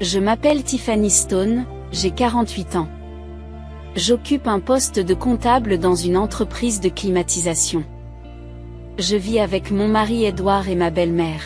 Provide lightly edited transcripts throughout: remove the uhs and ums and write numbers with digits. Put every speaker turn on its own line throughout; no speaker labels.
Je m'appelle Tiffany Stone, j'ai 48 ans. J'occupe un poste de comptable dans une entreprise de climatisation. Je vis avec mon mari Edouard et ma belle-mère.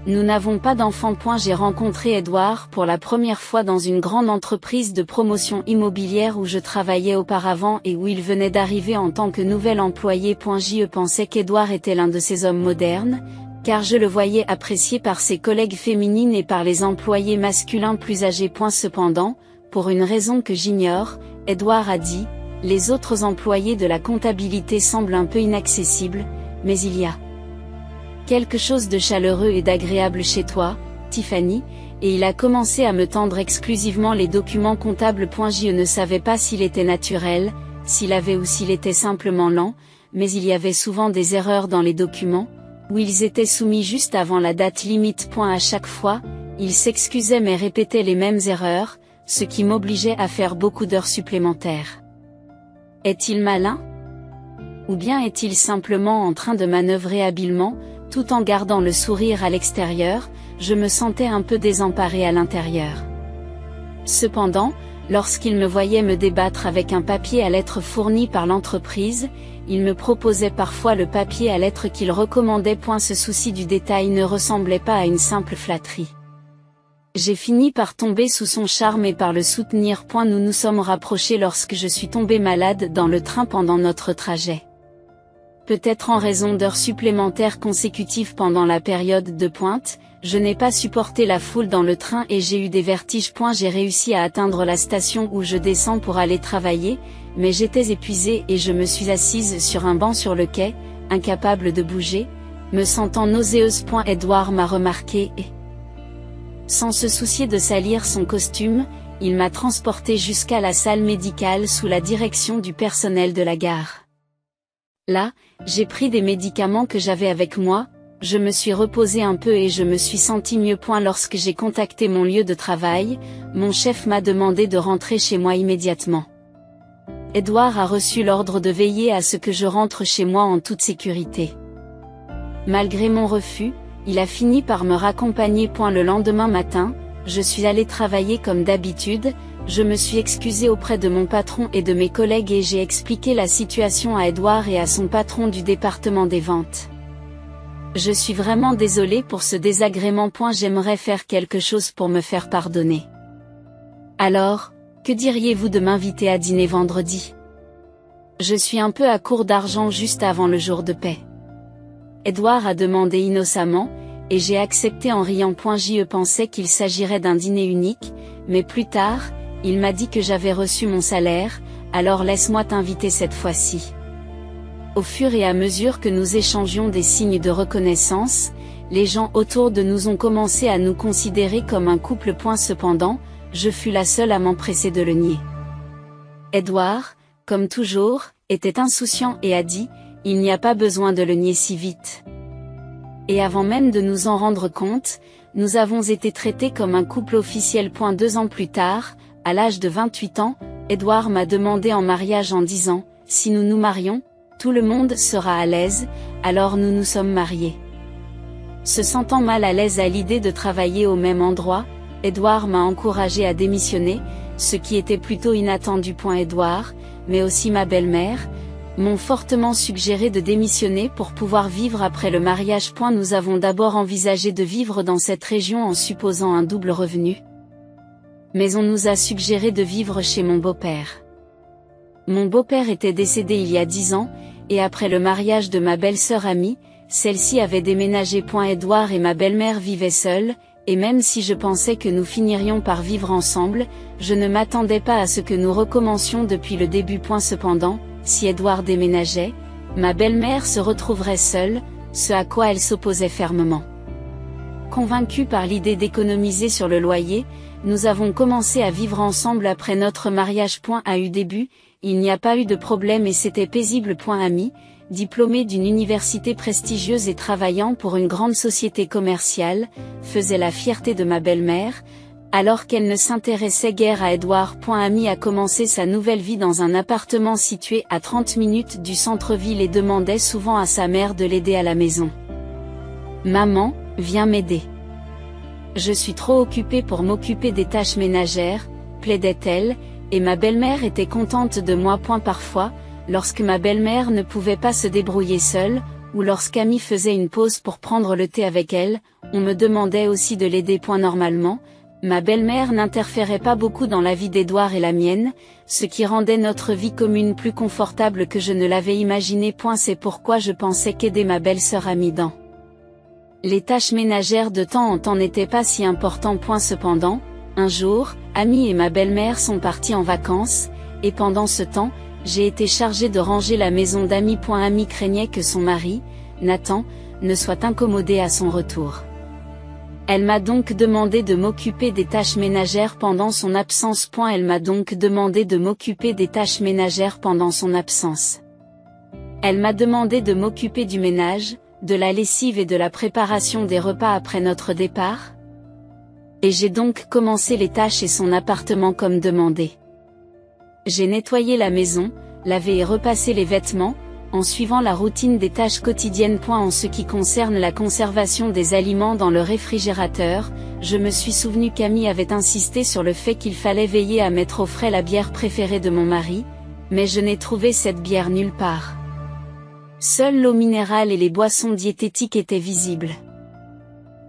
Nous n'avons pas d'enfants. J'ai rencontré Edouard pour la première fois dans une grande entreprise de promotion immobilière où je travaillais auparavant et où il venait d'arriver en tant que nouvel employé. Je pensais qu'Edouard était l'un de ces hommes modernes, car je le voyais apprécié par ses collègues féminines et par les employés masculins plus âgés. Cependant, pour une raison que j'ignore, Edouard a dit, les autres employés de la comptabilité semblent un peu inaccessibles, mais il y a quelque chose de chaleureux et d'agréable chez toi, Tiffany, et il a commencé à me tendre exclusivement les documents comptables. Je ne savais pas s'il était naturel, s'il avait ou s'il était simplement lent, mais il y avait souvent des erreurs dans les documents, où ils étaient soumis juste avant la date limite. À chaque fois, il s'excusait mais répétait les mêmes erreurs, ce qui m'obligeait à faire beaucoup d'heures supplémentaires. Est-il malin? Ou bien est-il simplement en train de manœuvrer habilement, tout en gardant le sourire à l'extérieur? Je me sentais un peu désemparée à l'intérieur. Cependant, lorsqu'il me voyait me débattre avec un papier à lettres fourni par l'entreprise, il me proposait parfois le papier à lettres qu'il recommandait. Ce souci du détail ne ressemblait pas à une simple flatterie. J'ai fini par tomber sous son charme et par le soutenir. Nous nous sommes rapprochés lorsque je suis tombée malade dans le train pendant notre trajet. Peut-être en raison d'heures supplémentaires consécutives pendant la période de pointe, je n'ai pas supporté la foule dans le train et j'ai eu des vertiges. J'ai réussi à atteindre la station où je descends pour aller travailler, mais j'étais épuisée et je me suis assise sur un banc sur le quai, incapable de bouger, me sentant nauséeuse. Edouard m'a remarqué et, sans se soucier de salir son costume, il m'a transportée jusqu'à la salle médicale sous la direction du personnel de la gare. Là, j'ai pris des médicaments que j'avais avec moi, je me suis reposée un peu et je me suis sentie mieux. Lorsque j'ai contacté mon lieu de travail, mon chef m'a demandé de rentrer chez moi immédiatement. Edouard a reçu l'ordre de veiller à ce que je rentre chez moi en toute sécurité. Malgré mon refus, il a fini par me raccompagner. Le lendemain matin, je suis allée travailler comme d'habitude, je me suis excusée auprès de mon patron et de mes collègues et j'ai expliqué la situation à Edouard et à son patron du département des ventes. Je suis vraiment désolée pour ce désagrément. J'aimerais faire quelque chose pour me faire pardonner. Alors, que diriez-vous de m'inviter à dîner vendredi? Je suis un peu à court d'argent juste avant le jour de paie. Edouard a demandé innocemment, et j'ai accepté en riant. Je pensais qu'il s'agirait d'un dîner unique, mais plus tard, il m'a dit que j'avais reçu mon salaire, alors laisse-moi t'inviter cette fois-ci. Au fur et à mesure que nous échangions des signes de reconnaissance, les gens autour de nous ont commencé à nous considérer comme un couple. Cependant, je fus la seule à m'empresser de le nier. Edouard, comme toujours, était insouciant et a dit, il n'y a pas besoin de le nier si vite. Et avant même de nous en rendre compte, nous avons été traités comme un couple officiel. 2 ans plus tard, à l'âge de 28 ans, Edouard m'a demandé en mariage en disant, si nous nous marions, tout le monde sera à l'aise, alors nous nous sommes mariés. Se sentant mal à l'aise à l'idée de travailler au même endroit, Edouard m'a encouragé à démissionner, ce qui était plutôt inattendu. Edouard, mais aussi ma belle-mère, m'ont fortement suggéré de démissionner pour pouvoir vivre après le mariage. Nous avons d'abord envisagé de vivre dans cette région en supposant un double revenu. Mais on nous a suggéré de vivre chez mon beau-père. Mon beau-père était décédé il y a 10 ans, et après le mariage de ma belle-sœur amie, celle-ci avait déménagé. Edouard et ma belle-mère vivaient seuls, et même si je pensais que nous finirions par vivre ensemble, je ne m'attendais pas à ce que nous recommencions depuis le début. Cependant, si Edouard déménageait, ma belle-mère se retrouverait seule, ce à quoi elle s'opposait fermement. Convaincue par l'idée d'économiser sur le loyer, nous avons commencé à vivre ensemble après notre mariage. À eu début, il n'y a pas eu de problème et c'était paisible. Ami, diplômé d'une université prestigieuse et travaillant pour une grande société commerciale, faisait la fierté de ma belle-mère, alors qu'elle ne s'intéressait guère à Edouard. Ami a commencé sa nouvelle vie dans un appartement situé à 30 minutes du centre-ville et demandait souvent à sa mère de l'aider à la maison. Maman, viens m'aider. Je suis trop occupée pour m'occuper des tâches ménagères, plaidait-elle, et ma belle-mère était contente de moi. Parfois, lorsque ma belle-mère ne pouvait pas se débrouiller seule, ou lorsqu'Amy faisait une pause pour prendre le thé avec elle, on me demandait aussi de l'aider. Normalement, ma belle-mère n'interférait pas beaucoup dans la vie d'Édouard et la mienne, ce qui rendait notre vie commune plus confortable que je ne l'avais imaginé. C'est pourquoi je pensais qu'aider ma belle-sœur Amy dans les tâches ménagères de temps en temps n'était pas si important. Cependant, un jour, Amy et ma belle-mère sont partis en vacances, et pendant ce temps, j'ai été chargée de ranger la maison d'Amy. Amy craignait que son mari, Nathan, ne soit incommodé à son retour. Elle m'a donc demandé de m'occuper des tâches ménagères pendant son absence. Elle m'a donc demandé de m'occuper des tâches ménagères pendant son absence. Elle m'a demandé de m'occuper du ménage, de la lessive et de la préparation des repas après notre départ. Et j'ai donc commencé les tâches et son appartement comme demandé. J'ai nettoyé la maison, lavé et repassé les vêtements, en suivant la routine des tâches quotidiennes. En ce qui concerne la conservation des aliments dans le réfrigérateur, je me suis souvenu qu'Amy avait insisté sur le fait qu'il fallait veiller à mettre au frais la bière préférée de mon mari, mais je n'ai trouvé cette bière nulle part. Seule l'eau minérale et les boissons diététiques étaient visibles.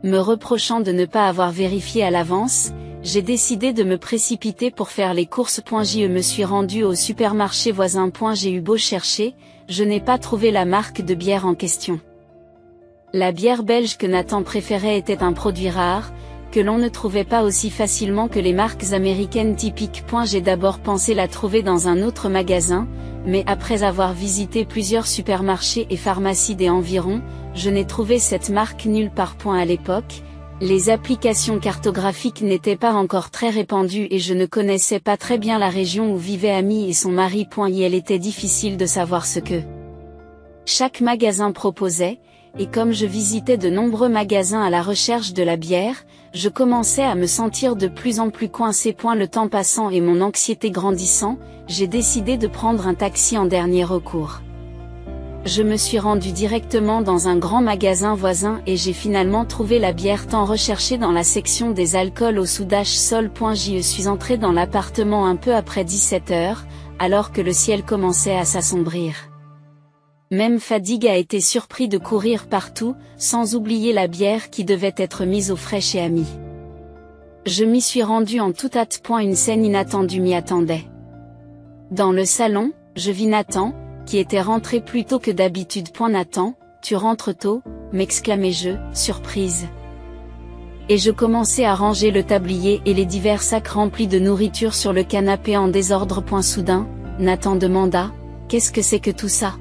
Me reprochant de ne pas avoir vérifié à l'avance, j'ai décidé de me précipiter pour faire les courses. Je me suis rendue au supermarché voisin. J'ai eu beau chercher, je n'ai pas trouvé la marque de bière en question. La bière belge que Nathan préférait était un produit rare, que l'on ne trouvait pas aussi facilement que les marques américaines typiques. J'ai d'abord pensé la trouver dans un autre magasin, mais après avoir visité plusieurs supermarchés et pharmacies des environs, je n'ai trouvé cette marque nulle part. À l'époque, les applications cartographiques n'étaient pas encore très répandues et je ne connaissais pas très bien la région où vivaient Amy et son mari. Il était difficile de savoir ce que chaque magasin proposait, et comme je visitais de nombreux magasins à la recherche de la bière, je commençais à me sentir de plus en plus coincé. Le temps passant et mon anxiété grandissant, j'ai décidé de prendre un taxi en dernier recours. Je me suis rendu directement dans un grand magasin voisin et j'ai finalement trouvé la bière tant recherchée dans la section des alcools au soudage sol. Je suis entré dans l'appartement un peu après 17 heures, alors que le ciel commençait à s'assombrir. Même Fadigue a été surpris de courir partout, sans oublier la bière qui devait être mise au frais chez Amy. Je m'y suis rendu en toute hâte. Une scène inattendue m'y attendait. Dans le salon, je vis Nathan, qui était rentré plus tôt que d'habitude. Nathan, tu rentres tôt, m'exclamai-je, surprise. Et je commençai à ranger le tablier et les divers sacs remplis de nourriture sur le canapé en désordre. Soudain, Nathan demanda, qu'est-ce que c'est que tout ça ?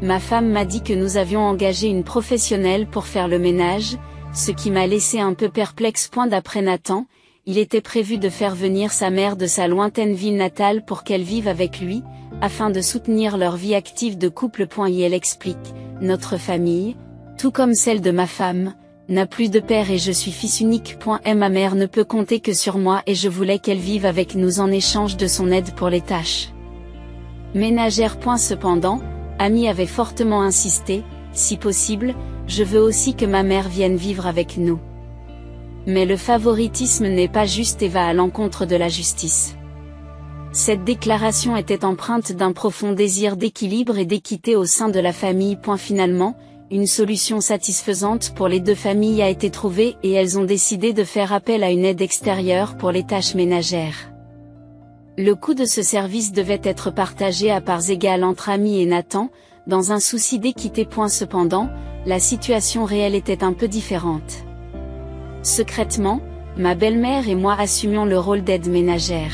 Ma femme m'a dit que nous avions engagé une professionnelle pour faire le ménage, ce qui m'a laissé un peu perplexe. D'après Nathan, il était prévu de faire venir sa mère de sa lointaine ville natale pour qu'elle vive avec lui, afin de soutenir leur vie active de couple. Et elle explique, notre famille, tout comme celle de ma femme, n'a plus de père et je suis fils unique. Et ma mère ne peut compter que sur moi et je voulais qu'elle vive avec nous en échange de son aide pour les tâches ménagères. Cependant, Amy avait fortement insisté, si possible, je veux aussi que ma mère vienne vivre avec nous. Mais le favoritisme n'est pas juste et va à l'encontre de la justice. Cette déclaration était empreinte d'un profond désir d'équilibre et d'équité au sein de la famille. Finalement, une solution satisfaisante pour les deux familles a été trouvée et elles ont décidé de faire appel à une aide extérieure pour les tâches ménagères. Le coût de ce service devait être partagé à parts égales entre Amy et Nathan, dans un souci d'équité. Cependant, la situation réelle était un peu différente. Secrètement, ma belle-mère et moi assumions le rôle d'aide ménagère.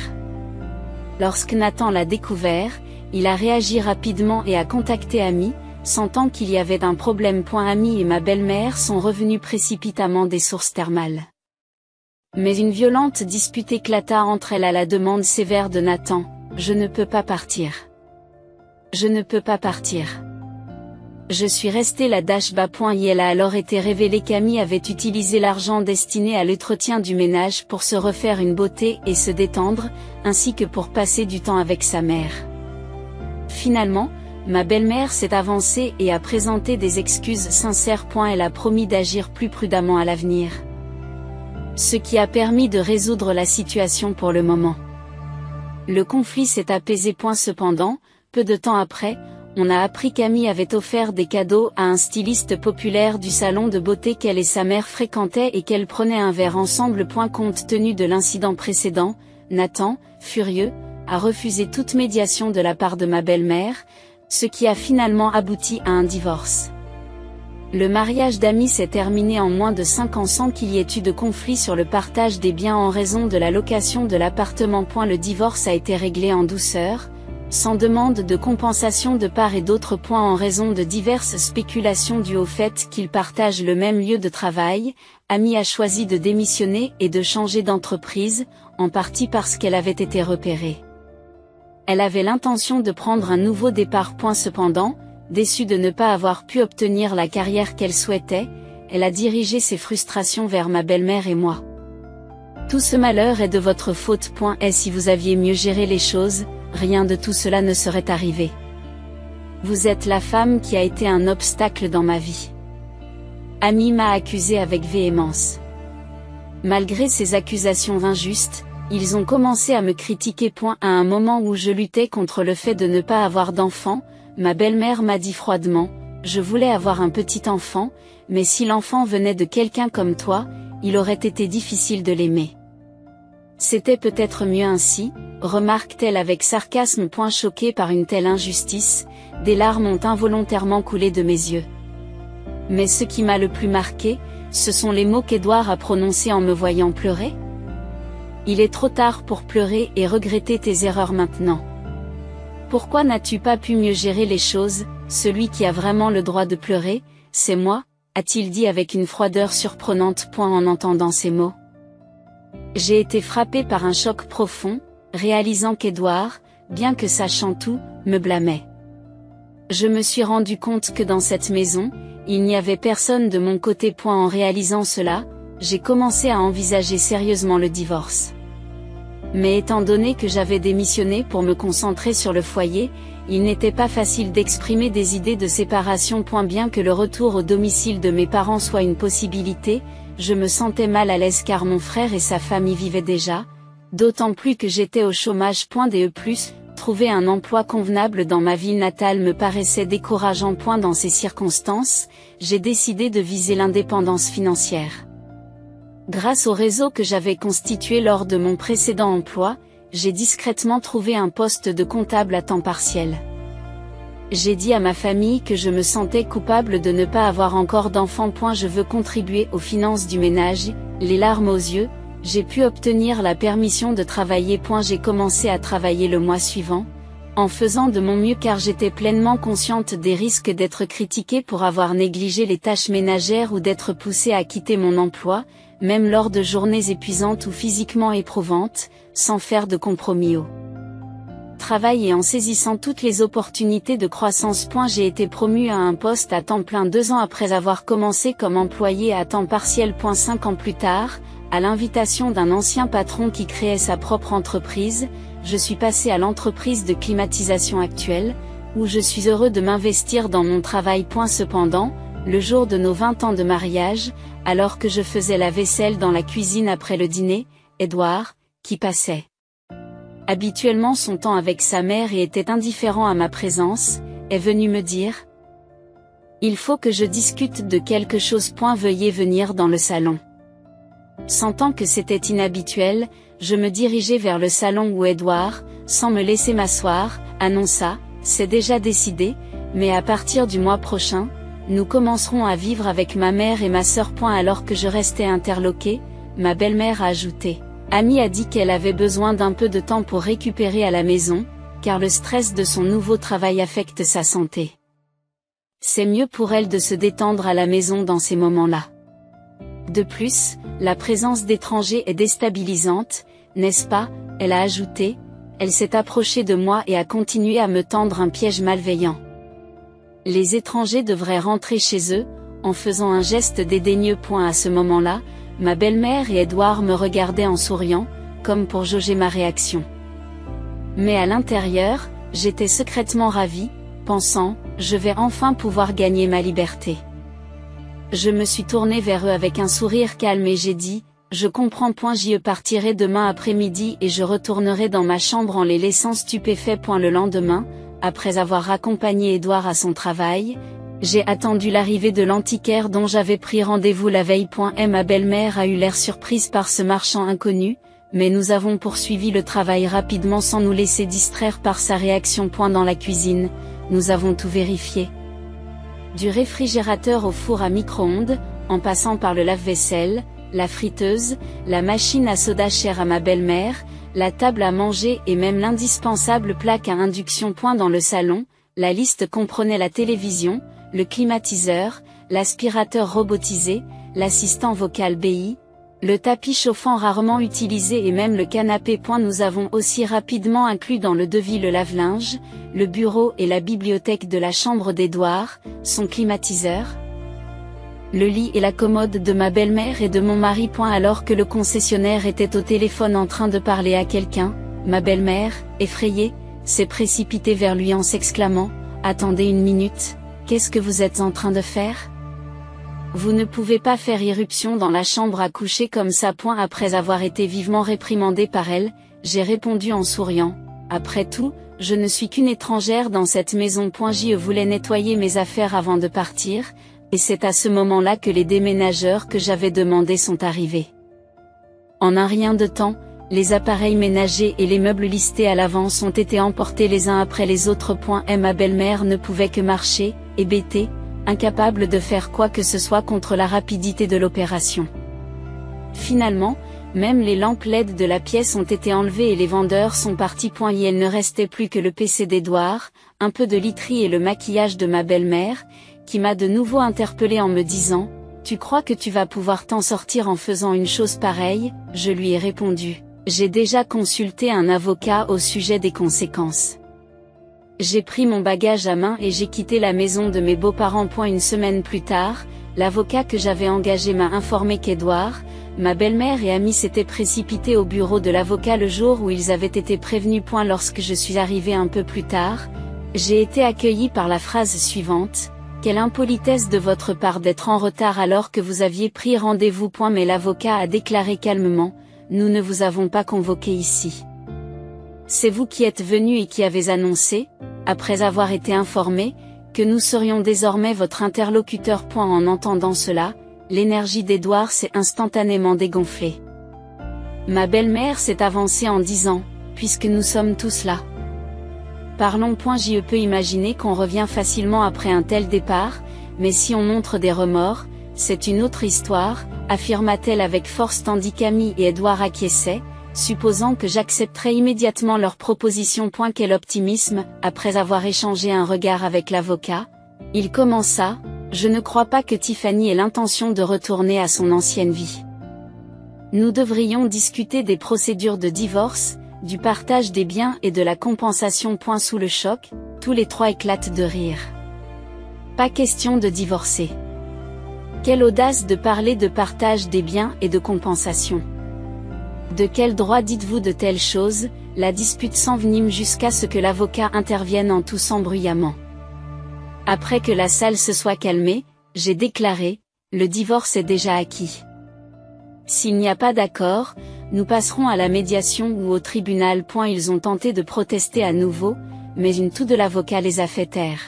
Lorsque Nathan l'a découvert, il a réagi rapidement et a contacté Amy, sentant qu'il y avait un problème. Amy et ma belle-mère sont revenus précipitamment des sources thermales. Mais une violente dispute éclata entre elles à la demande sévère de Nathan, « Je ne peux pas partir. Je ne peux pas partir. » Je suis restée la bas. Il a alors été révélé qu'Amy avait utilisé l'argent destiné à l'entretien du ménage pour se refaire une beauté et se détendre, ainsi que pour passer du temps avec sa mère. Finalement, ma belle-mère s'est avancée et a présenté des excuses sincères. Elle a promis d'agir plus prudemment à l'avenir. ce qui a permis de résoudre la situation pour le moment. Le conflit s'est apaisé. Cependant, peu de temps après, on a appris qu'Amy avait offert des cadeaux à un styliste populaire du salon de beauté qu'elle et sa mère fréquentaient et qu'elle prenait un verre ensemble. Compte tenu de l'incident précédent, Nathan, furieux, a refusé toute médiation de la part de ma belle-mère, ce qui a finalement abouti à un divorce. Le mariage d'Amy s'est terminé en moins de 5 ans sans qu'il y ait eu de conflit sur le partage des biens en raison de la location de l'appartement. Le divorce a été réglé en douceur, sans demande de compensation de part et d'autre. En raison de diverses spéculations dues au fait qu'ils partagent le même lieu de travail, Amy a choisi de démissionner et de changer d'entreprise, en partie parce qu'elle avait été repérée. Elle avait l'intention de prendre un nouveau départ. Cependant, déçue de ne pas avoir pu obtenir la carrière qu'elle souhaitait, elle a dirigé ses frustrations vers ma belle-mère et moi. Tout ce malheur est de votre faute. Et si vous aviez mieux géré les choses, rien de tout cela ne serait arrivé. Vous êtes la femme qui a été un obstacle dans ma vie. Amy m'a accusée avec véhémence. Malgré ces accusations injustes, ils ont commencé à me critiquer. À un moment où je luttais contre le fait de ne pas avoir d'enfant, ma belle-mère m'a dit froidement, « Je voulais avoir un petit enfant, mais si l'enfant venait de quelqu'un comme toi, il aurait été difficile de l'aimer. » C'était peut-être mieux ainsi, remarque-t-elle avec sarcasme. Choquée par une telle injustice, des larmes ont involontairement coulé de mes yeux. Mais ce qui m'a le plus marqué, ce sont les mots qu'Édouard a prononcés en me voyant pleurer. « Il est trop tard pour pleurer et regretter tes erreurs maintenant. Pourquoi n'as-tu pas pu mieux gérer les choses? Celui qui a vraiment le droit de pleurer, c'est moi, a-t-il dit avec une froideur surprenante. En entendant ces mots, j'ai été frappée par un choc profond, réalisant qu'Édouard, bien que sachant tout, me blâmait. Je me suis rendu compte que dans cette maison, il n'y avait personne de mon côté. En réalisant cela, j'ai commencé à envisager sérieusement le divorce. Mais étant donné que j'avais démissionné pour me concentrer sur le foyer, il n'était pas facile d'exprimer des idées de séparation. Bien que le retour au domicile de mes parents soit une possibilité, je me sentais mal à l'aise car mon frère et sa femme y vivaient déjà, d'autant plus que j'étais au chômage. Trouver un emploi convenable dans ma ville natale me paraissait décourageant. Dans ces circonstances, j'ai décidé de viser l'indépendance financière. Grâce au réseau que j'avais constitué lors de mon précédent emploi, j'ai discrètement trouvé un poste de comptable à temps partiel. J'ai dit à ma famille que je me sentais coupable de ne pas avoir encore d'enfant. Je veux contribuer aux finances du ménage, les larmes aux yeux, j'ai pu obtenir la permission de travailler. J'ai commencé à travailler le mois suivant, en faisant de mon mieux car j'étais pleinement consciente des risques d'être critiquée pour avoir négligé les tâches ménagères ou d'être poussée à quitter mon emploi, même lors de journées épuisantes ou physiquement éprouvantes, sans faire de compromis au travail et en saisissant toutes les opportunités de croissance. J'ai été promue à un poste à temps plein 2 ans après avoir commencé comme employée à temps partiel. 5 ans plus tard, à l'invitation d'un ancien patron qui créait sa propre entreprise, je suis passée à l'entreprise de climatisation actuelle, où je suis heureux de m'investir dans mon travail. Cependant, le jour de nos 20 ans de mariage, alors que je faisais la vaisselle dans la cuisine après le dîner, Édouard, qui passait habituellement son temps avec sa mère et était indifférent à ma présence, est venu me dire « Il faut que je discute de quelque chose. Veuillez venir dans le salon. » Sentant que c'était inhabituel, je me dirigeai vers le salon où Édouard, sans me laisser m'asseoir, annonça « C'est déjà décidé, mais à partir du mois prochain, nous commencerons à vivre avec ma mère et ma sœur. » Alors que je restais interloquée, ma belle-mère a ajouté « Amy a dit qu'elle avait besoin d'un peu de temps pour récupérer à la maison, car le stress de son nouveau travail affecte sa santé. C'est mieux pour elle de se détendre à la maison dans ces moments-là. De plus, la présence d'étrangers est déstabilisante, n'est-ce pas ?» Elle a ajouté. Elle s'est approchée de moi et a continué à me tendre un piège malveillant. Les étrangers devraient rentrer chez eux, en faisant un geste dédaigneux. À ce moment-là, ma belle-mère et Édouard me regardaient en souriant, comme pour jauger ma réaction. Mais à l'intérieur, j'étais secrètement ravie, pensant, je vais enfin pouvoir gagner ma liberté. Je me suis tournée vers eux avec un sourire calme et j'ai dit, Je comprends. J'y partirai demain après-midi et je retournerai dans ma chambre en les laissant stupéfaits. Le lendemain, après avoir accompagné Édouard à son travail, j'ai attendu l'arrivée de l'antiquaire dont j'avais pris rendez-vous la veille. Ma belle-mère a eu l'air surprise par ce marchand inconnu, mais nous avons poursuivi le travail rapidement sans nous laisser distraire par sa réaction. Dans la cuisine, nous avons tout vérifié. Du réfrigérateur au four à micro-ondes, en passant par le lave-vaisselle, la friteuse, la machine à soda chère à ma belle-mère, la table à manger et même l'indispensable plaque à induction. Dans le salon, la liste comprenait la télévision, le climatiseur, l'aspirateur robotisé, l'assistant vocal BI, le tapis chauffant rarement utilisé et même le canapé. Nous avons aussi rapidement inclus dans le devis le lave-linge, le bureau et la bibliothèque de la chambre d'Édouard, son climatiseur, le lit et la commode de ma belle-mère et de mon mari. Alors que le concessionnaire était au téléphone en train de parler à quelqu'un, ma belle-mère, effrayée, s'est précipitée vers lui en s'exclamant « Attendez une minute, qu'est-ce que vous êtes en train de faire ? Vous ne pouvez pas faire irruption dans la chambre à coucher comme ça. » Après avoir été vivement réprimandée par elle, j'ai répondu en souriant « Après tout, je ne suis qu'une étrangère dans cette maison. Je voulais nettoyer mes affaires avant de partir, et c'est à ce moment-là que les déménageurs que j'avais demandés sont arrivés. » En un rien de temps, les appareils ménagers et les meubles listés à l'avance ont été emportés les uns après les autres. Ma belle-mère ne pouvait que marcher, hébétée, incapable de faire quoi que ce soit contre la rapidité de l'opération. Finalement, même les lampes LED de la pièce ont été enlevées et les vendeurs sont partis. Il ne restait plus que le PC d'Édouard, un peu de literie et le maquillage de ma belle-mère, qui m'a de nouveau interpellée en me disant « Tu crois que tu vas pouvoir t'en sortir en faisant une chose pareille ?» Je lui ai répondu « J'ai déjà consulté un avocat au sujet des conséquences. » J'ai pris mon bagage à main et j'ai quitté la maison de mes beaux-parents. Une semaine plus tard, l'avocat que j'avais engagé m'a informé qu'Édouard, ma belle-mère et amis s'étaient précipités au bureau de l'avocat le jour où ils avaient été prévenus. Lorsque je suis arrivée un peu plus tard, j'ai été accueillie par la phrase suivante: « Quelle impolitesse de votre part d'être en retard alors que vous aviez pris rendez-vous. » Mais l'avocat a déclaré calmement: « Nous ne vous avons pas convoqué ici. C'est vous qui êtes venu et qui avez annoncé, après avoir été informé, que nous serions désormais votre interlocuteur. » En entendant cela, l'énergie d'Édouard s'est instantanément dégonflée. Ma belle-mère s'est avancée en disant « Puisque nous sommes tous là. Parlons. Je peux imaginer qu'on revient facilement après un tel départ, mais si on montre des remords, c'est une autre histoire, affirma-t-elle avec force tandis qu'Amy et Édouard acquiesçaient, supposant que j'accepterais immédiatement leur proposition. Quel optimisme. Après avoir échangé un regard avec l'avocat, il commença: « Je ne crois pas que Tiffany ait l'intention de retourner à son ancienne vie. Nous devrions discuter des procédures de divorce, du partage des biens et de la compensation. » Sous le choc, tous les trois éclatent de rire. Pas question de divorcer. Quelle audace de parler de partage des biens et de compensation. De quel droit dites-vous de telles choses? La dispute s'envenime jusqu'à ce que l'avocat intervienne en toussant bruyamment. Après que la salle se soit calmée, j'ai déclaré: « Le divorce est déjà acquis. S'il n'y a pas d'accord, nous passerons à la médiation ou au tribunal. » Ils ont tenté de protester à nouveau, mais une toux de l'avocat les a fait taire.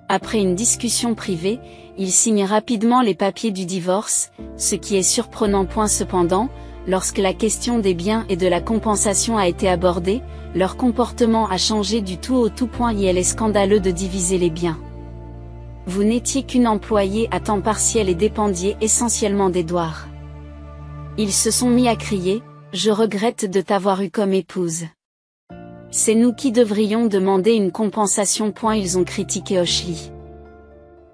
Après une discussion privée, ils signent rapidement les papiers du divorce, ce qui est surprenant. Cependant, lorsque la question des biens et de la compensation a été abordée, leur comportement a changé du tout au tout. Il est scandaleux de diviser les biens. Vous n'étiez qu'une employée à temps partiel et dépendiez essentiellement d'Édouard. Ils se sont mis à crier: « Je regrette de t'avoir eu comme épouse. C'est nous qui devrions demander une compensation. » Ils ont critiqué Ashley.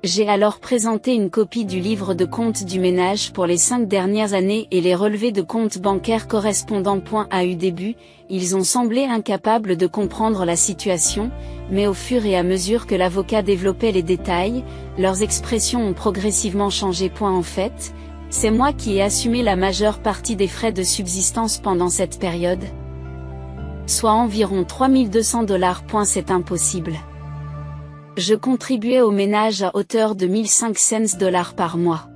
J'ai alors présenté une copie du livre de compte du ménage pour les 5 dernières années et les relevés de compte bancaire correspondants. À eu début, ils ont semblé incapables de comprendre la situation, mais au fur et à mesure que l'avocat développait les détails, leurs expressions ont progressivement changé. En fait, c'est moi qui ai assumé la majeure partie des frais de subsistance pendant cette période. Soit environ $3 200. C'est impossible. Je contribuais au ménage à hauteur de 1 500 $ par mois.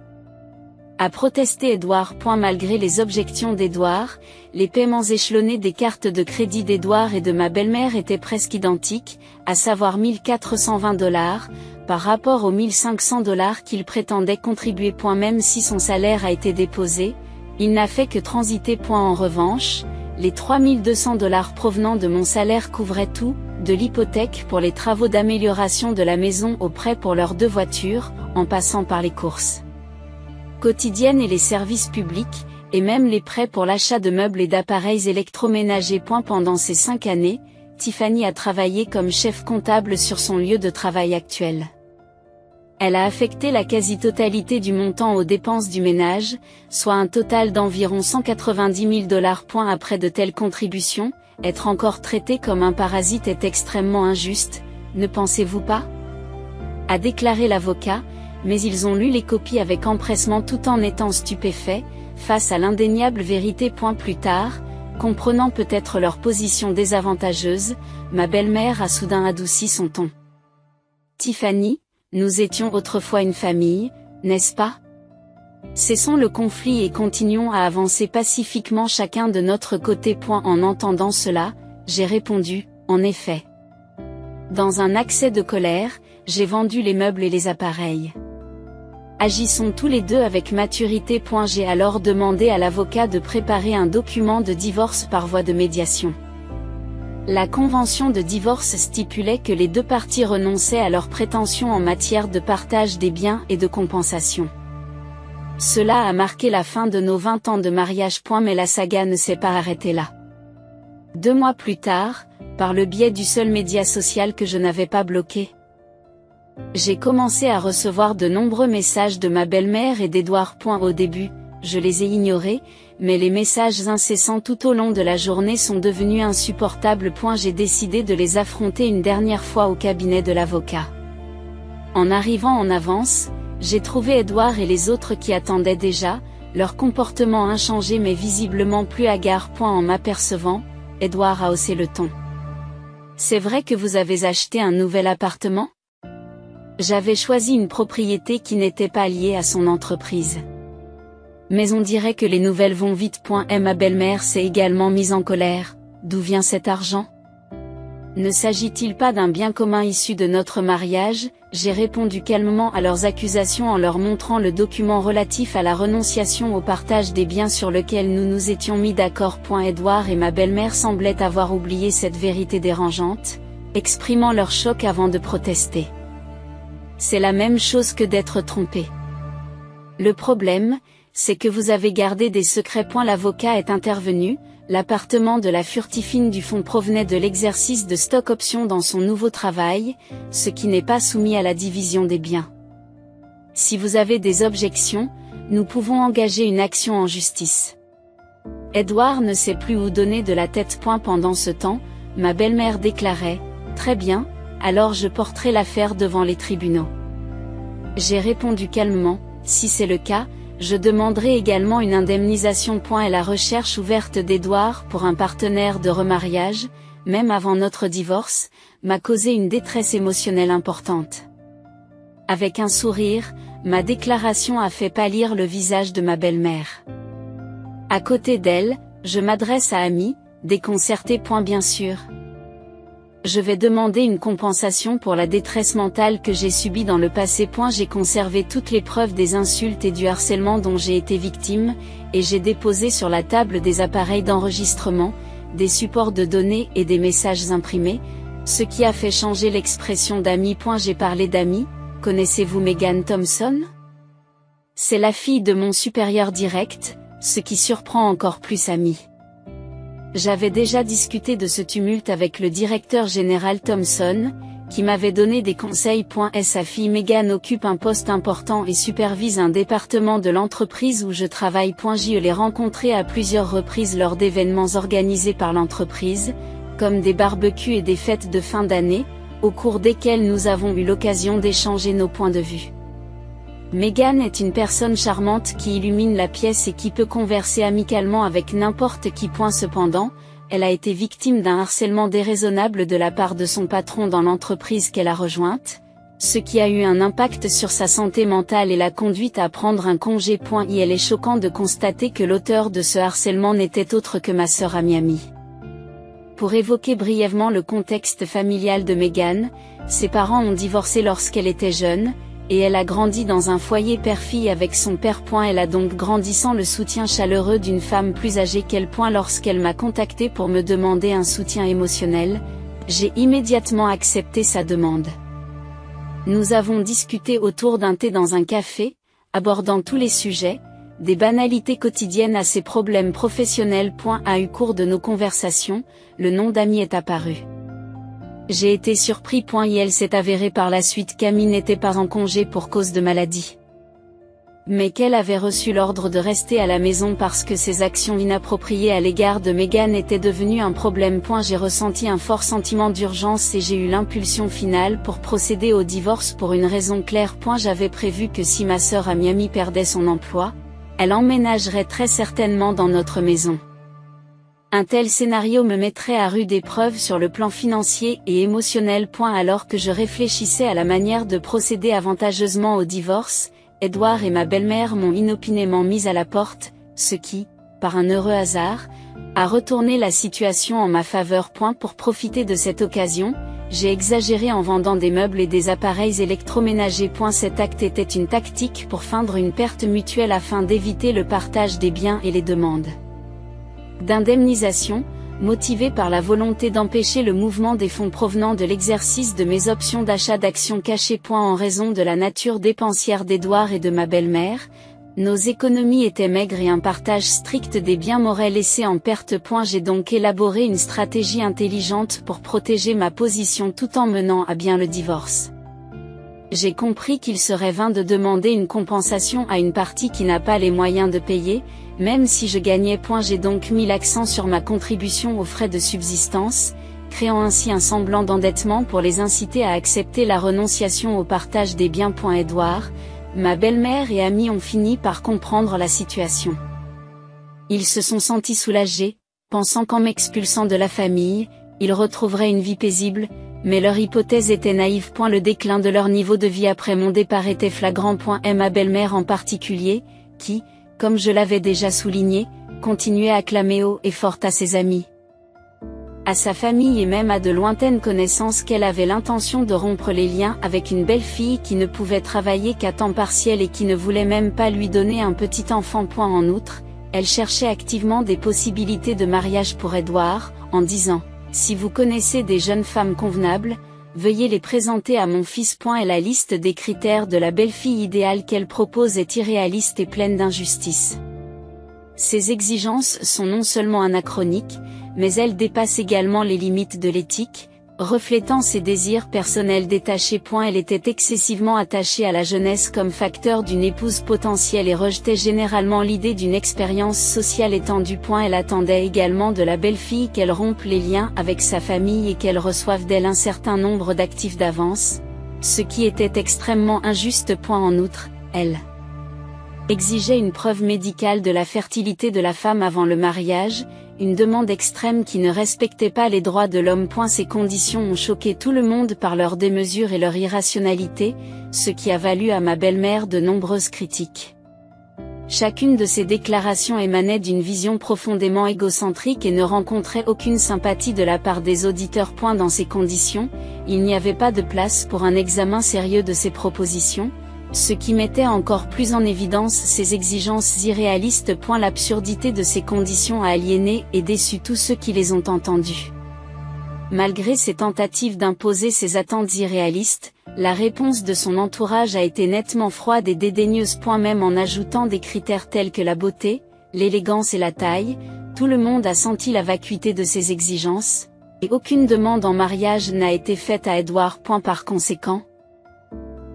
A protesté Edouard. Malgré les objections d'Edouard, les paiements échelonnés des cartes de crédit d'Edouard et de ma belle-mère étaient presque identiques, à savoir $1420, par rapport aux $1500 qu'il prétendait contribuer. Même si son salaire a été déposé, il n'a fait que transiter. En revanche, les $3200 provenant de mon salaire couvraient tout, de l'hypothèque pour les travaux d'amélioration de la maison aux prêts pour leurs 2 voitures, en passant par les courses quotidiennes et les services publics, et même les prêts pour l'achat de meubles et d'appareils électroménagers. Pendant ces 5 années, Tiffany a travaillé comme chef comptable sur son lieu de travail actuel. Elle a affecté la quasi-totalité du montant aux dépenses du ménage, soit un total d'environ $190 000. Après de telles contributions, être encore traité comme un parasite est extrêmement injuste, ne pensez-vous pas ? A déclaré l'avocat, mais ils ont lu les copies avec empressement tout en étant stupéfaits, face à l'indéniable vérité. Plus tard, comprenant peut-être leur position désavantageuse, ma belle-mère a soudain adouci son ton. Tiffany, nous étions autrefois une famille, n'est-ce pas ? Cessons le conflit et continuons à avancer pacifiquement chacun de notre côté. En entendant cela, j'ai répondu, en effet. Dans un accès de colère, j'ai vendu les meubles et les appareils. Agissons tous les deux avec maturité. J'ai alors demandé à l'avocat de préparer un document de divorce par voie de médiation. La convention de divorce stipulait que les 2 parties renonçaient à leurs prétentions en matière de partage des biens et de compensation. Cela a marqué la fin de nos 20 ans de mariage. Mais la saga ne s'est pas arrêtée là. 2 mois plus tard, par le biais du seul média social que je n'avais pas bloqué, j'ai commencé à recevoir de nombreux messages de ma belle-mère et d'Edouard. Au début, je les ai ignorés, mais les messages incessants tout au long de la journée sont devenus insupportables. J'ai décidé de les affronter une dernière fois au cabinet de l'avocat. En arrivant en avance, j'ai trouvé Edouard et les autres qui attendaient déjà, leur comportement inchangé mais visiblement plus hagard. En m'apercevant, Edouard a haussé le ton. C'est vrai que vous avez acheté un nouvel appartement ? J'avais choisi une propriété qui n'était pas liée à son entreprise. Mais on dirait que les nouvelles vont vite. Et ma belle-mère s'est également mise en colère. D'où vient cet argent ? Ne s'agit-il pas d'un bien commun issu de notre mariage ? J'ai répondu calmement à leurs accusations en leur montrant le document relatif à la renonciation au partage des biens sur lequel nous nous étions mis d'accord. Edouard et ma belle-mère semblaient avoir oublié cette vérité dérangeante, exprimant leur choc avant de protester. C'est la même chose que d'être trompé. Le problème, c'est que vous avez gardé des secrets. L'avocat est intervenu, l'appartement de la furtifine du fonds provenait de l'exercice de stock option dans son nouveau travail, ce qui n'est pas soumis à la division des biens. Si vous avez des objections, nous pouvons engager une action en justice. Edouard ne sait plus où donner de la tête. Pendant ce temps, ma belle-mère déclarait, « Très bien, alors je porterai l'affaire devant les tribunaux. » J'ai répondu calmement, « Si c'est le cas, je demanderai également une indemnisation. » Et la recherche ouverte d'Edouard pour un partenaire de remariage, même avant notre divorce, m'a causé une détresse émotionnelle importante. Avec un sourire, ma déclaration a fait pâlir le visage de ma belle-mère. À côté d'elle, je m'adresse à Amy, déconcertée. Bien sûr. Je vais demander une compensation pour la détresse mentale que j'ai subie dans le passé. J'ai conservé toutes les preuves des insultes et du harcèlement dont j'ai été victime, et j'ai déposé sur la table des appareils d'enregistrement, des supports de données et des messages imprimés, ce qui a fait changer l'expression d'Amy. J'ai parlé d'Amy, connaissez-vous Megan Thompson ? C'est la fille de mon supérieur direct, ce qui surprend encore plus Amy. J'avais déjà discuté de ce tumulte avec le directeur général Thompson, qui m'avait donné des conseils. Sa fille Megan occupe un poste important et supervise un département de l'entreprise où je travaille. Je l'ai rencontrée à plusieurs reprises lors d'événements organisés par l'entreprise, comme des barbecues et des fêtes de fin d'année, au cours desquels nous avons eu l'occasion d'échanger nos points de vue. Megan est une personne charmante qui illumine la pièce et qui peut converser amicalement avec n'importe qui. Cependant, elle a été victime d'un harcèlement déraisonnable de la part de son patron dans l'entreprise qu'elle a rejointe, Ce qui a eu un impact sur sa santé mentale et l'a conduite à prendre un congé. Il est choquant de constater que l'auteur de ce harcèlement n'était autre que ma sœur à Miami. Pour évoquer brièvement le contexte familial de Meghan, ses parents ont divorcé lorsqu'elle était jeune, et elle a grandi dans un foyer père-fille avec son père. Elle a donc grandi sans le soutien chaleureux d'une femme plus âgée qu'elle. Lorsqu'elle m'a contacté pour me demander un soutien émotionnel, j'ai immédiatement accepté sa demande. Nous avons discuté autour d'un thé dans un café, abordant tous les sujets, des banalités quotidiennes à ses problèmes professionnels. Au cours de nos conversations, le nom d'Amy est apparu. J'ai été surpris. Il s'est avéré par la suite qu'Amy n'était pas en congé pour cause de maladie, mais qu'elle avait reçu l'ordre de rester à la maison parce que ses actions inappropriées à l'égard de Meghan étaient devenues un problème. J'ai ressenti un fort sentiment d'urgence et j'ai eu l'impulsion finale pour procéder au divorce pour une raison claire. J'avais prévu que si ma sœur à Miami perdait son emploi, elle emménagerait très certainement dans notre maison. Un tel scénario me mettrait à rude épreuve sur le plan financier et émotionnel. Alors que je réfléchissais à la manière de procéder avantageusement au divorce, Edward et ma belle-mère m'ont inopinément mise à la porte, ce qui, par un heureux hasard, a retourné la situation en ma faveur. Pour profiter de cette occasion, j'ai exagéré en vendant des meubles et des appareils électroménagers. Cet acte était une tactique pour feindre une perte mutuelle afin d'éviter le partage des biens et les demandes d'indemnisation, motivée par la volonté d'empêcher le mouvement des fonds provenant de l'exercice de mes options d'achat d'actions cachées. En raison de la nature dépensière d'Edward et de ma belle-mère, nos économies étaient maigres et un partage strict des biens m'aurait laissé en perte. J'ai donc élaboré une stratégie intelligente pour protéger ma position tout en menant à bien le divorce. J'ai compris qu'il serait vain de demander une compensation à une partie qui n'a pas les moyens de payer, même si je gagnais. J'ai donc mis l'accent sur ma contribution aux frais de subsistance, créant ainsi un semblant d'endettement pour les inciter à accepter la renonciation au partage des biens. Edward, ma belle-mère et Amy ont fini par comprendre la situation. Ils se sont sentis soulagés, pensant qu'en m'expulsant de la famille, ils retrouveraient une vie paisible, mais leur hypothèse était naïve. Le déclin de leur niveau de vie après mon départ était flagrant. Et ma belle-mère en particulier, qui, comme je l'avais déjà souligné, continuait à clamer haut et fort à ses amis, à sa famille et même à de lointaines connaissances qu'elle avait l'intention de rompre les liens avec une belle-fille qui ne pouvait travailler qu'à temps partiel et qui ne voulait même pas lui donner un petit enfant. En outre, elle cherchait activement des possibilités de mariage pour Edward, en disant « Si vous connaissez des jeunes femmes convenables, veuillez les présenter à mon fils. » Et la liste des critères de la belle-fille idéale qu'elle propose est irréaliste et pleine d'injustice. Ces exigences sont non seulement anachroniques, mais elles dépassent également les limites de l'éthique, reflétant ses désirs personnels détachés. Elle était excessivement attachée à la jeunesse comme facteur d'une épouse potentielle et rejetait généralement l'idée d'une expérience sociale étendue. Elle attendait également de la belle-fille qu'elle rompe les liens avec sa famille et qu'elle reçoive d'elle un certain nombre d'actifs d'avance, ce qui était extrêmement injuste. En outre, elle exigeait une preuve médicale de la fertilité de la femme avant le mariage, une demande extrême qui ne respectait pas les droits de l'homme. Ces conditions ont choqué tout le monde par leur démesure et leur irrationalité, ce qui a valu à ma belle-mère de nombreuses critiques. Chacune de ces déclarations émanait d'une vision profondément égocentrique et ne rencontrait aucune sympathie de la part des auditeurs. Dans ces conditions, il n'y avait pas de place pour un examen sérieux de ces propositions, ce qui mettait encore plus en évidence ces exigences irréalistes. L'absurdité de ces conditions a aliéné et déçu tous ceux qui les ont entendues. Malgré ses tentatives d'imposer ces attentes irréalistes, la réponse de son entourage a été nettement froide et dédaigneuse. Même en ajoutant des critères tels que la beauté, l'élégance et la taille, tout le monde a senti la vacuité de ces exigences, et aucune demande en mariage n'a été faite à Edward. Par conséquent,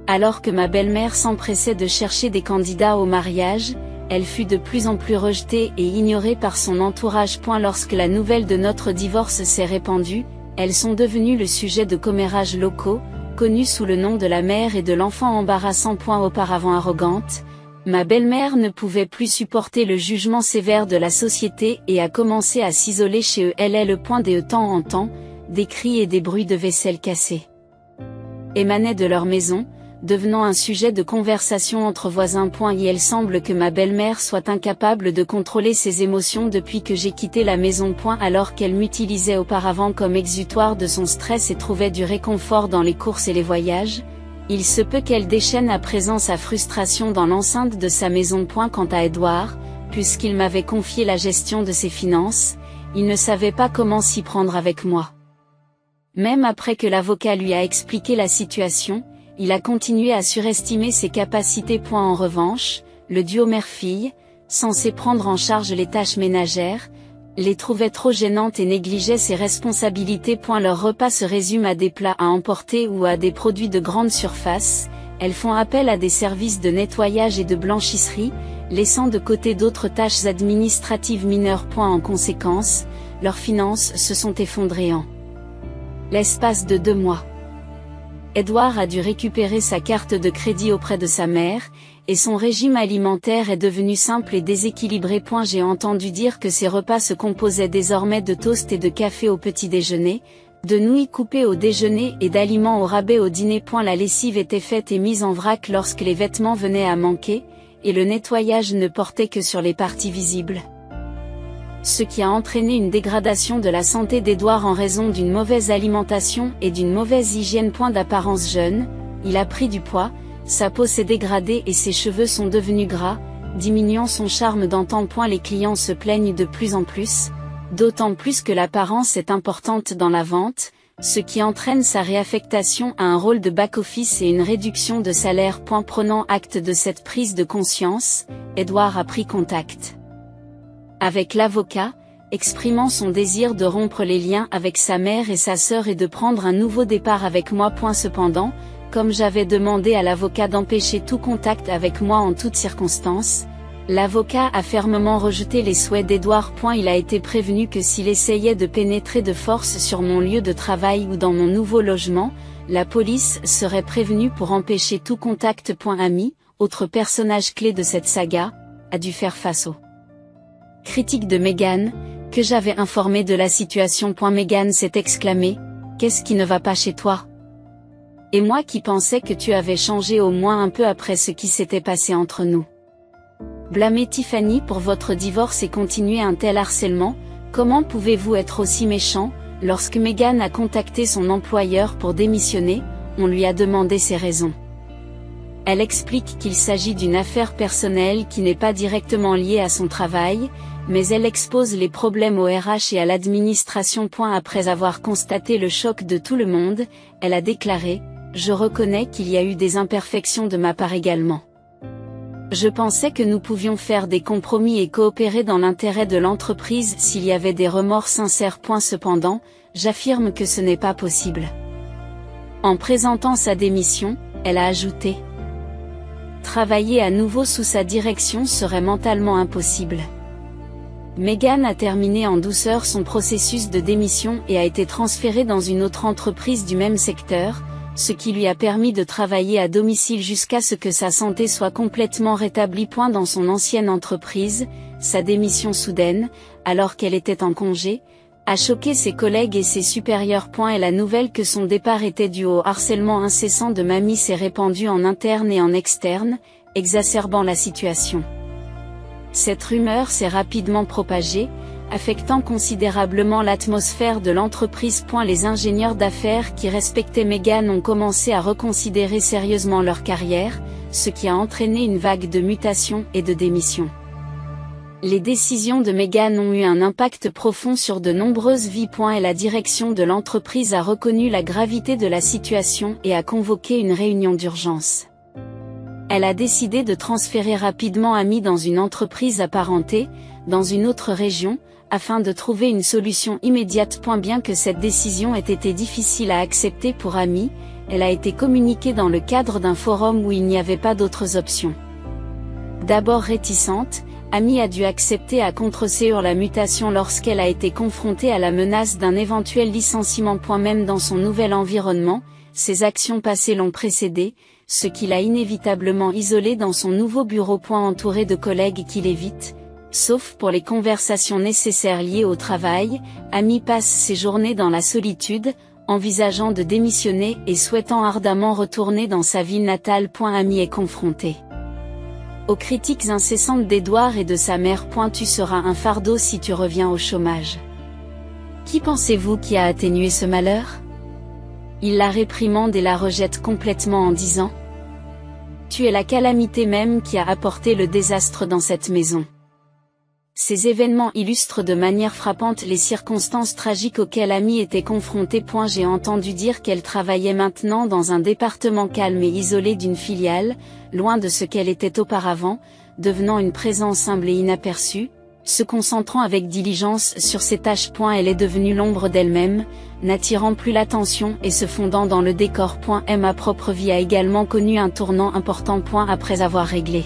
alors que ma belle-mère s'empressait de chercher des candidats au mariage, elle fut de plus en plus rejetée et ignorée par son entourage. Lorsque la nouvelle de notre divorce s'est répandue, elles sont devenues le sujet de commérages locaux, connus sous le nom de la mère et de l'enfant embarrassant. Auparavant arrogante, ma belle-mère ne pouvait plus supporter le jugement sévère de la société et a commencé à s'isoler chez eux. Elle est le point de temps en temps, des cris et des bruits de vaisselle cassée. émanait de leur maison, devenant un sujet de conversation entre voisins. Il semble que ma belle-mère soit incapable de contrôler ses émotions depuis que j'ai quitté la maison. Alors qu'elle m'utilisait auparavant comme exutoire de son stress et trouvait du réconfort dans les courses et les voyages, il se peut qu'elle déchaîne à présent sa frustration dans l'enceinte de sa maison. Quant à Edouard, puisqu'il m'avait confié la gestion de ses finances, il ne savait pas comment s'y prendre avec moi. Même après que l'avocat lui a expliqué la situation, il a continué à surestimer ses capacités. En revanche, le duo mère-fille, censé prendre en charge les tâches ménagères, les trouvait trop gênantes et négligeait ses responsabilités. Leurs repas se résument à des plats à emporter ou à des produits de grande surface. Elles font appel à des services de nettoyage et de blanchisserie, laissant de côté d'autres tâches administratives mineures. En conséquence, leurs finances se sont effondrées en l'espace de 2 mois. Edouard a dû récupérer sa carte de crédit auprès de sa mère, et son régime alimentaire est devenu simple et déséquilibré. J'ai entendu dire que ses repas se composaient désormais de toast et de café au petit déjeuner, de nouilles coupées au déjeuner et d'aliments au rabais au dîner. La lessive était faite et mise en vrac lorsque les vêtements venaient à manquer, et le nettoyage ne portait que sur les parties visibles. Ce qui a entraîné une dégradation de la santé d'Edouard en raison d'une mauvaise alimentation et d'une mauvaise hygiène. D'apparence jeune, il a pris du poids, sa peau s'est dégradée et ses cheveux sont devenus gras, diminuant son charme d'antan. Les clients se plaignent de plus en plus, d'autant plus que l'apparence est importante dans la vente, ce qui entraîne sa réaffectation à un rôle de back-office et une réduction de salaire. Prenant acte de cette prise de conscience, Edouard a pris contact avec l'avocat, exprimant son désir de rompre les liens avec sa mère et sa sœur et de prendre un nouveau départ avec moi. Cependant, comme j'avais demandé à l'avocat d'empêcher tout contact avec moi en toutes circonstances, l'avocat a fermement rejeté les souhaits d'Edouard. Il a été prévenu que s'il essayait de pénétrer de force sur mon lieu de travail ou dans mon nouveau logement, la police serait prévenue pour empêcher tout contact. Ami, autre personnage clé de cette saga, a dû faire face aux critiques de Meghan, que j'avais informé de la situation. Meghan s'est exclamée, « Qu'est-ce qui ne va pas chez toi ? Et moi qui pensais que tu avais changé au moins un peu après ce qui s'était passé entre nous. Blâmer Tiffany pour votre divorce et continuer un tel harcèlement, comment pouvez-vous être aussi méchant ?» Lorsque Meghan a contacté son employeur pour démissionner, on lui a demandé ses raisons. Elle explique qu'il s'agit d'une affaire personnelle qui n'est pas directement liée à son travail, mais elle expose les problèmes au RH et à l'administration. Après avoir constaté le choc de tout le monde, elle a déclaré « Je reconnais qu'il y a eu des imperfections de ma part également. Je pensais que nous pouvions faire des compromis et coopérer dans l'intérêt de l'entreprise s'il y avait des remords sincères. Cependant, j'affirme que ce n'est pas possible. » En présentant sa démission, elle a ajouté « Travailler à nouveau sous sa direction serait mentalement impossible. » Meghan a terminé en douceur son processus de démission et a été transférée dans une autre entreprise du même secteur, ce qui lui a permis de travailler à domicile jusqu'à ce que sa santé soit complètement rétablie. Dans son ancienne entreprise, sa démission soudaine, alors qu'elle était en congé, a choqué ses collègues et ses supérieurs. Et la nouvelle que son départ était dû au harcèlement incessant de Mamie s'est répandue en interne et en externe, exacerbant la situation. Cette rumeur s'est rapidement propagée, affectant considérablement l'atmosphère de l'entreprise. Les ingénieurs d'affaires qui respectaient Meghan ont commencé à reconsidérer sérieusement leur carrière, ce qui a entraîné une vague de mutations et de démissions. Les décisions de Meghan ont eu un impact profond sur de nombreuses vies. Et la direction de l'entreprise a reconnu la gravité de la situation et a convoqué une réunion d'urgence. Elle a décidé de transférer rapidement Amy dans une entreprise apparentée, dans une autre région, afin de trouver une solution immédiate. Bien que cette décision ait été difficile à accepter pour Amy, elle a été communiquée dans le cadre d'un forum où il n'y avait pas d'autres options. D'abord réticente, Amy a dû accepter à contre-cœur la mutation lorsqu'elle a été confrontée à la menace d'un éventuel licenciement. Même dans son nouvel environnement, ses actions passées l'ont précédée, ce qui l'a inévitablement isolée dans son nouveau bureau. Entourée de collègues qui l'évitent, sauf pour les conversations nécessaires liées au travail, Amy passe ses journées dans la solitude, envisageant de démissionner et souhaitant ardemment retourner dans sa ville natale. Amy est confrontée aux critiques incessantes d'Edward et de sa mère. Tu seras un fardeau si tu reviens au chômage. Qui pensez-vous qui a atténué ce malheur? Il la réprimande et la rejette complètement en disant: tu es la calamité même qui a apporté le désastre dans cette maison. Ces événements illustrent de manière frappante les circonstances tragiques auxquelles Amy était confrontée. J'ai entendu dire qu'elle travaillait maintenant dans un département calme et isolé d'une filiale, loin de ce qu'elle était auparavant, devenant une présence humble et inaperçue, se concentrant avec diligence sur ses tâches. Elle est devenue l'ombre d'elle-même, n'attirant plus l'attention et se fondant dans le décor. Ma propre vie a également connu un tournant important. Après avoir réglé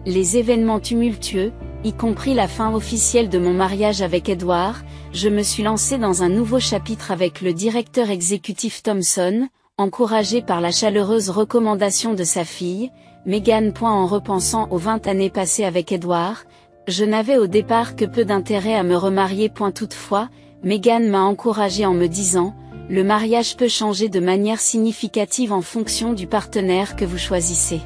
les événements tumultueux, y compris la fin officielle de mon mariage avec Edward, je me suis lancée dans un nouveau chapitre avec le directeur exécutif Thompson, encouragé par la chaleureuse recommandation de sa fille, Meghan. En repensant aux 20 années passées avec Edward, je n'avais au départ que peu d'intérêt à me remarier. Toutefois, Meghan m'a encouragée en me disant: le mariage peut changer de manière significative en fonction du partenaire que vous choisissez.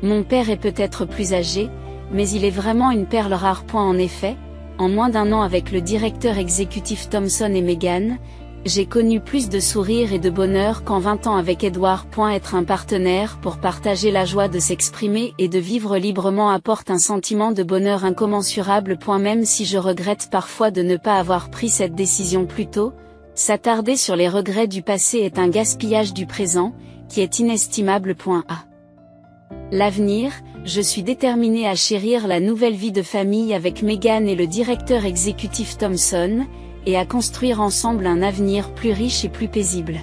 Mon père est peut-être plus âgé, mais il est vraiment une perle rare. En effet, en moins d'un an avec le directeur exécutif Thompson et Meghan, j'ai connu plus de sourires et de bonheur qu'en 20 ans avec Edward. Être un partenaire pour partager la joie de s'exprimer et de vivre librement apporte un sentiment de bonheur incommensurable. Même si je regrette parfois de ne pas avoir pris cette décision plus tôt, s'attarder sur les regrets du passé est un gaspillage du présent, qui est inestimable. L'avenir, je suis déterminée à chérir la nouvelle vie de famille avec Meghan et le directeur exécutif Thompson, et à construire ensemble un avenir plus riche et plus paisible.